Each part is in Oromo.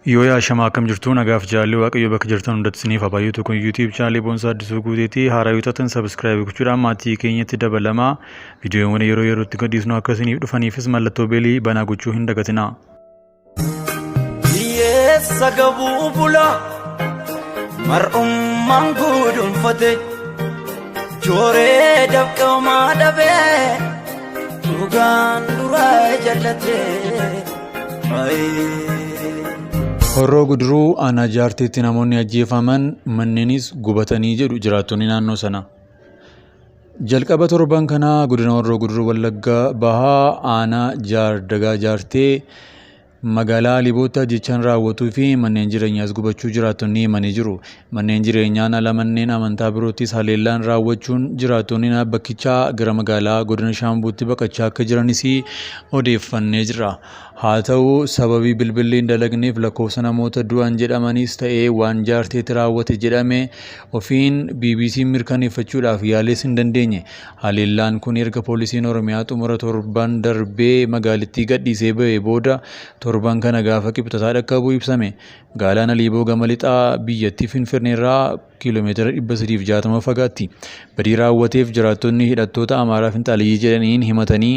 Yoo yaashamaa akkam jirtu nagaaf jaalli waaqayyo bakka jirtan hundatti isiniif haa baay'atu. Kun YouTube chaanalii Boonsaa Addisuu Guuteetii haaraa yoo taatan sabiskiraayib gochuudhaan maatii keenyatti dabalamaa. Viidiyoowwan yeroo yerootti gadhiisnu akka isiniif dhufaniifis mallattoo beelii banaa gochuu hin dagatinaa. Hiyyeessa gabuu bula mar'ummaan guduunfate jooree dabqamaa dhabee dhugaan duraa jallate. Horroo Guduruu aanaa jaarteetti namoonni ajjeefaman manneenis gubatanii jedhu jiraattonni naannoo sana. Jalqaba torban kanaa godina Horroo Guduruu Wallaggaa bahaa aanaa jaardagaa jaartee magaalaa Aliiboota jechaan raawwatuu fi manneen jireenyaas gubachuu jiraattonni himanii jiru. Manneen jireenyaan ala manneen amantaa biroottis haleellaan raawwachuun jiraattonni bakkichaa gara magaalaa godina Shaambuutti baqachaa akka jiranis odeeffannee jira. Haa ta'u sababii bilbilli hin dalagneef lakkoofsa namoota du'an jedhamanis ta'ee waan jaarteetti raawwate jedhame ofiin BBC mirkaneeffachuudhaaf yaalees hin dandeenye. Haleellaan kun erga poolisiin Oromiyaa xumura torban darbee magaalittii gadhiisee ba'ee booda torban kana gaafa qibxataa dhaqqabuu ibsame. Magaalaan Aliiboo gama lixaa biyyattii Finfinneerraa kiiloomeetira 360 fagaatti. Badii raawwateef jiraattonni hidhattoota Amaaraa Finxaaliyyii jedhaniin himatanii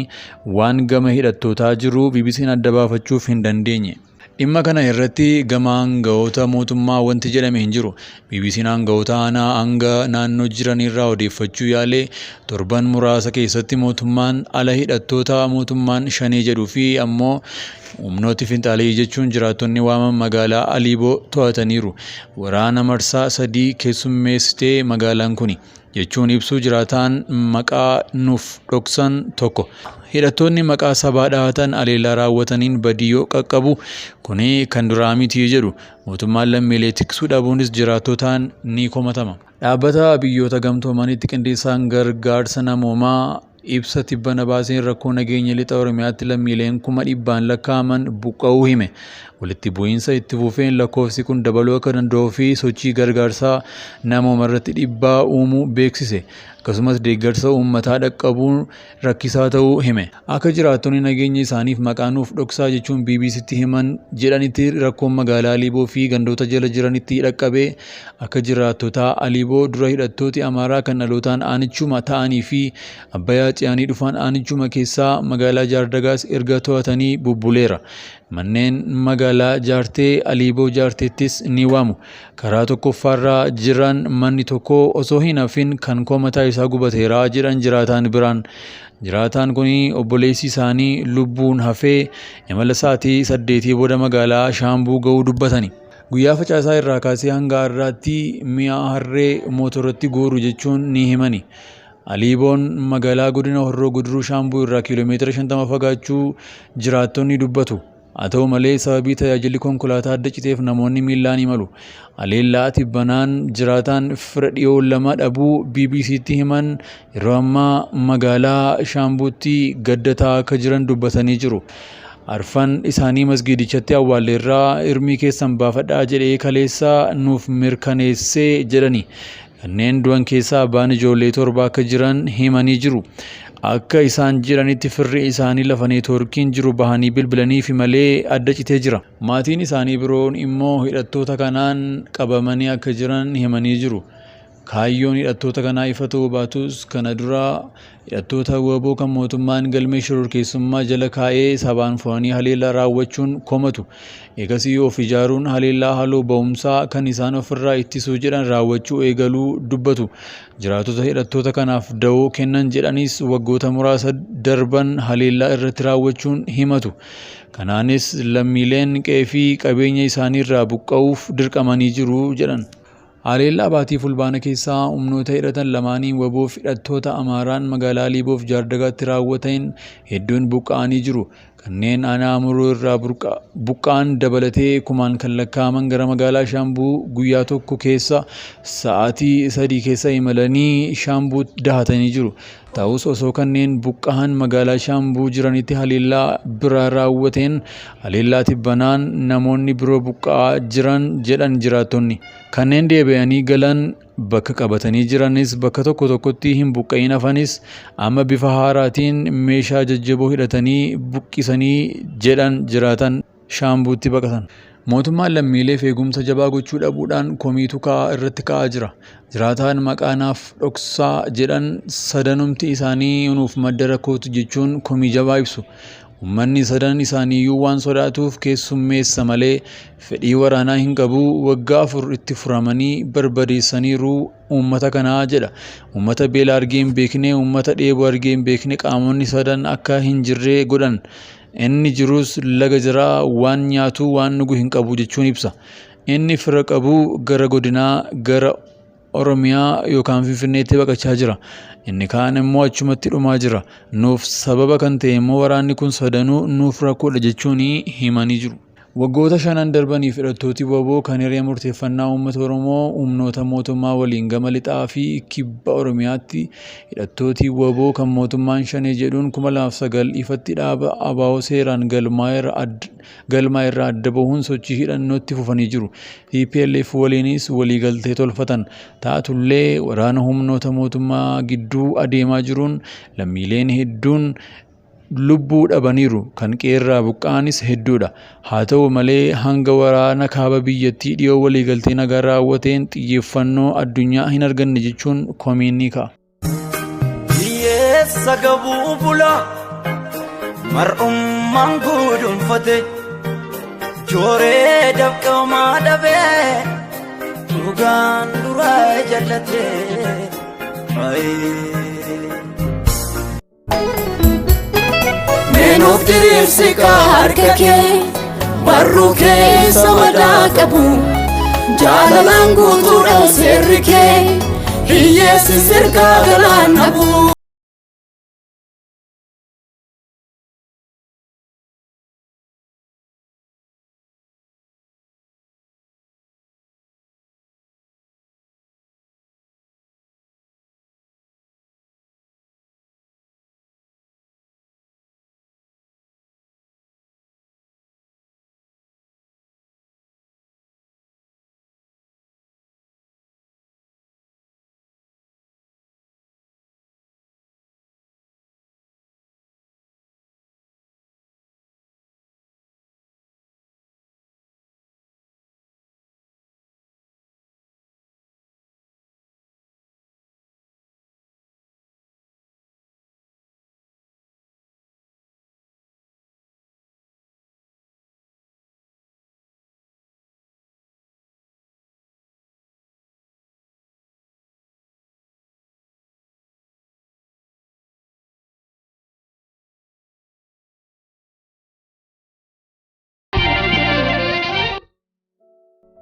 waan gama hidhattootaa jiru BBC'n adda baafachuuf hin dandeenye. Dhimma kana irratti gama aangawoota mootummaa wanti jedhame hin jiru. BBC'n aangawoota aanaa hanga naannoo jiranirraa odeeffachuu yaale torban muraasa keessatti mootummaan ala hidhattoota mootummaan shanee jedhuu fi ammoo humnooti Finxaaliyyii jechuun jiraattonni waaman magaalaa Aliiboo to'ataniiru. Waraana marsaa 3 keessummeessitee magaalaan kuni jechuun ibsuu jiraataan maqaa nuuf dhoksan tokko. Hidhattoonni maqaa sabaa dhahatan haleellaa raawwataniin badii yoo qaqqabu kuni kan duraa miti jedhu. Mootummaan lammiilee tiksuu dhabuunis jiraattotaan ni komatama. Dhaabbata biyyoota gamtoomanitti qindeessaan gargaarsa namoomaa ibsa tibbana baaseen rakkoo nageenya lixa Oromiyaatti lammiileen 100,000 lakkaa'aman buqqa'uu hime. Walitti bu'iinsa itti fufeen lakkoofsi kun dabaluu akka danda'uu fi sochii gargaarsaa namooma irratti dhiibbaa uumuu beeksise. Akkasumas deeggarsa uummataa dhaqqabuun rakkisaa ta'uu hime. Akka jiraattonni nageenya isaaniif maqaa nuuf dhoksaa jechuun BBC'tti himan jedhanitti rakkoon magaalaa Aliiboo fi gandoota jala jiranitti dhaqqabee akka jiraattota Aliiboo dura hidhattooti Amaaraa kan dhalootaan aanichuma ta'anii fi Abbayyaa ce'anii dhufan aanichuma keessaa magaalaa Jaardagaas erga to'atanii bubbuleera. Manneen magaalaa jaartee Aliiboo jaarteettis ni waamu. Karaa tokkoffaarraa jiran manni tokko osoo hin hafin kan komataa isaa gubateera jedhan jiraataan biraan. Jiraataan kun obboleessi isaanii lubbuun hafee imala sa'aatii 8 booda magaalaa Shaambuu ga'uu dubbatani. Guyyaa facaasaa irraa kaasee hanga har'aatti mi'a harree mootoratti gooru jechuun ni himani. Aliiboon magaalaa godina Horroo Guduruu Shaambuu irraa kiiloomeetira 50 fagaachuu jiraattonni dubbatu. Haa ta'u malee sababii tajaajilli konkolaataa adda citeef namoonni miillaan imalu. Haleellaa tibbanaan jiraataan fira dhiyoo lama dhabuu BBC'tti himan yeroo ammaa magaalaa Shaambuutti gaddataa akka jiran dubbatanii jiru. Arfan isaanii masgiidichatti awwaalleerraa hirmii keessan baafadhaa jedhee kaleessaa nuuf mirkaneessee jedhani. Kanneen du'an keessaa abbaan ijoollee 7 akka jiran himanii jiru. Akka isaan jiranitti firri isaanii lafa neetwoorkiin jiru bahanii bilbilaniif malee adda citee jira. Maatiin isaanii biroon immoo hidhattoota kanaan qabamanii akka jiran himanii jiru. Kaayyoon hidhattoota kanaa ifa ta'uu baatus kana dura hidhattoota waboo kan mootummaan galmee shororkeessummaa jala kaa'ee sabaan fo'anii haleellaa raawwachuun komatu. Eegasii of ijaaruun haleellaa haaloo ba'umsaa kan isaan ofirraa ittisuu jedhan raawwachuu eegaluu dubbatu. Jiraattota hidhattoota kanaaf da'oo kennan jedhanis waggoota muraasa darban haleellaa irratti raawwachuun himatu. Kanaanis lammiileen qe'ee fi qabeenya isaaniirraa buqqa'uuf dirqamanii jiru jedhan. Haleellaa baatii fulbaana keessaa humnoota hidhatan lamaaniin waboo fi hidhattoota Amaaraan magaalaa Aliiboo fi Jaardagaatti raawwatan hedduun buqqa'anii jiru. Kanneen aanaa Amuruu irraa buqqa'an dabalatee kumaan kan lakkaa'aman gara magaalaa Shaambuu guyyaa tokko keessa sa'aatii 3 keessa imalanii Shaambuu dahatanii jiru. Ta'us osoo kanneen buqqa'an magaalaa Shaambuu jiranitti haleellaa biraa raawwateen haleellaa tibbanaan namoonni biroo buqqa'aa jiran jedhan jiraattonni. Kanneen deebi'anii galan bakka qabatanii jiranis bakka tokko tokkotti hin buqqa'in hafanis amma bifa haaraatiin meeshaa jajjaboo hidhatanii buqqisanii jedhan jiraatan Shaambuutti baqatan. Mootummaan lammiilee eegumsa jabaa gochuu dhabuudhaan komiitu irratti ka'aa jira. Jiraataan maqaanaaf dhoksaa jedhan sadanumti isaanii nuuf madda rakkootu jechuun komii jabaa ibsu. Uummanni sadan isaaniiyyuu waan sodaatuuf keessummeessa malee fedhii waraanaa hin qabu. Waggaa 4 itti furamanii barbadeessaniiru uummata kanaa jedha. Uummata beela argee hin beekne, uummata dheebuu argee hin beekne qaamonni sadan akka hin jirre godhan. Inni jirus laga jiraa waan nyaatu waan dhugu hin qabu jechuun ibsa. Inni fira qabu gara godinaa gara Oromiyaa yookaan Finfinneetti baqachaa jira. Inni kaan immoo achumatti dhumaa jira. Nuuf sababa kan ta'e immoo waraanni kun sadanuu nuuf rakkoodha jechuun himanii jiru. Waggoota 5 darbaniif hidhattooti WBO kan hiree murteeffannaa uummata Oromoo humnoota mootummaa waliin gama lixaa fi kibba Oromiyaatti hidhattooti WBO kan mootummaan shanee jedhuun 2009 ifatti dhaaba ABO seeraan galmaa irraa adda bahuun sochii hidhannootti fufanii jiru. TPLF waliinis waliigaltee tolfatan. Taatullee waraana humnoota mootummaa gidduu adeemaa jiruun lammiileen hedduun lubbuu dhabaniiru, kan qeerraa buqqaanis hedduudha. Haa ta'u malee hanga waraana kaaba biyyattii dhiyoo waliigaltee nagaa raawwateen xiyyeeffannoo addunyaa hin arganne jechuun komiin ni ka'a. Hiyyeessa gabuu bula mar'ummaan guduunfate jooree dabqamaa dhabee dhugaan dura jallate. Nuuf diriirsi harka kee barruu keessa madaa qabu jaalalaan guutuudha seerri kee hiyyeessi sirkaa galaan dhabu.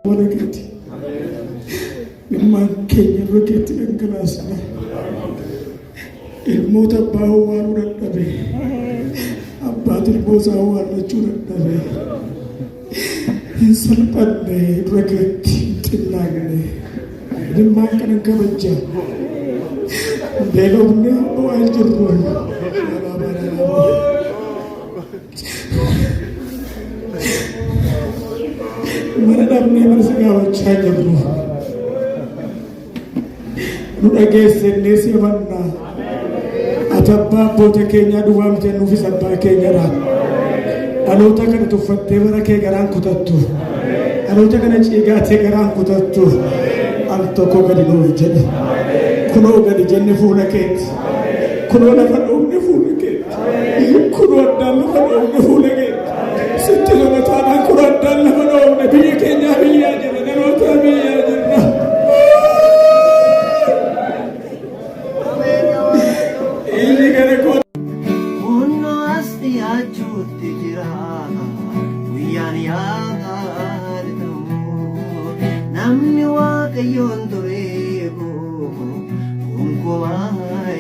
Walakati ilmaan keenya bakkeetti dhangalaasne ilmoota abbaa waanuu dadhabe abbaat ilmoosaa waanachuu dadhabe hin salphanne bakkeetti xinnaanne ilmaan kana kabajaa beelofne waan jirru mana dhabnee marsa gaafachaa jirru nu dhageessennee si amannaa ati abbaa abboota keenyaa duwwaa miti nuufis abbaa keenyadha. Dhaloota kana tuffattee bara kee garaan kutattu, dhaloota kana ciigaatee garaan kutattu al tokko gadi nuuf jedhe. Kunoo gadi jenne fuula keeti, kunoo lafa dhoofne fuula keeti, kunoo addaan lafa dhoofne fuula keeti. Sitti lola taanaan kunoo addaan lafa dhoofne biyya keenyaa biyyaa jira, dhaloota biyyaa jirra. Inni gara koo Kunoo as dhiyaachuutti jira guyyaan yaadatamu namni waaqayyoon tureeku gonkumaa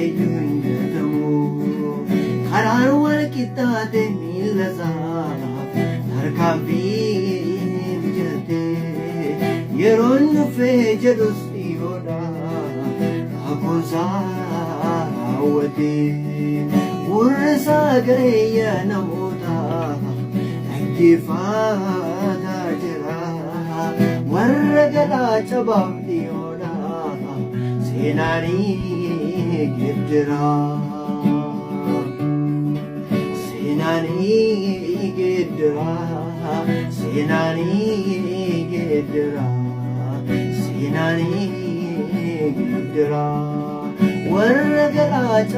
iyyuu hin jedhamu karaan wal qixxaate miila isaa tarkaanfii mijate yeroon dhufee jedhus dhiyoodha kakuusaa raawwate. Warra sagalee namoota dhaggeeffataa jira warra garaa cabaaf dhiyoodha seenaanii geeddira seenaanii geeddira سيناني قدرا سيناني قدرا ورق العجا